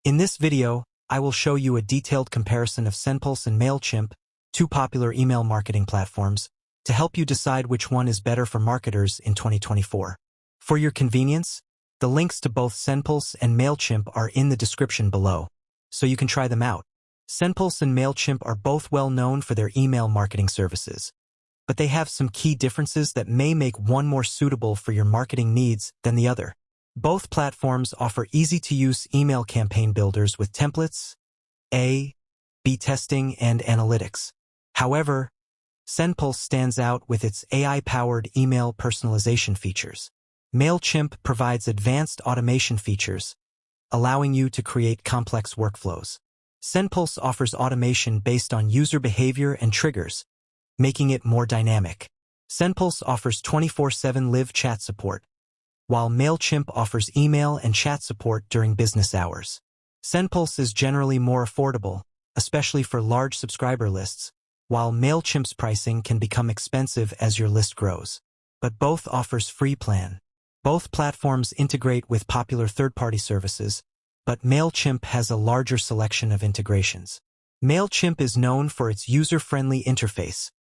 In this video, I will show you a detailed comparison of SendPulse and Mailchimp, two popular email marketing platforms, to help you decide which one is better for marketers in 2024. For your convenience, the links to both SendPulse and Mailchimp are in the description below, so you can try them out. SendPulse and Mailchimp are both well known for their email marketing services, but they have some key differences that may make one more suitable for your marketing needs than the other. Both platforms offer easy-to-use email campaign builders with templates, A/B testing, and analytics. However, SendPulse stands out with its AI-powered email personalization features. Mailchimp provides advanced automation features, allowing you to create complex workflows. SendPulse offers automation based on user behavior and triggers, making it more dynamic. SendPulse offers 24/7 live chat support, while Mailchimp offers email and chat support during business hours. SendPulse is generally more affordable, especially for large subscriber lists, while Mailchimp's pricing can become expensive as your list grows. But both offers free plan. Both platforms integrate with popular third-party services, but Mailchimp has a larger selection of integrations. Mailchimp is known for its user-friendly interface,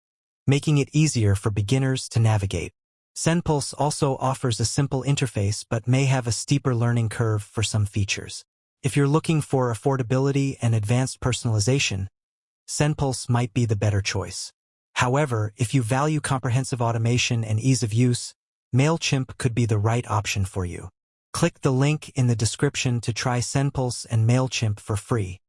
making it easier for beginners to navigate. SendPulse also offers a simple interface but may have a steeper learning curve for some features. If you're looking for affordability and advanced personalization, SendPulse might be the better choice. However, if you value comprehensive automation and ease of use, Mailchimp could be the right option for you. Click the link in the description to try SendPulse and Mailchimp for free.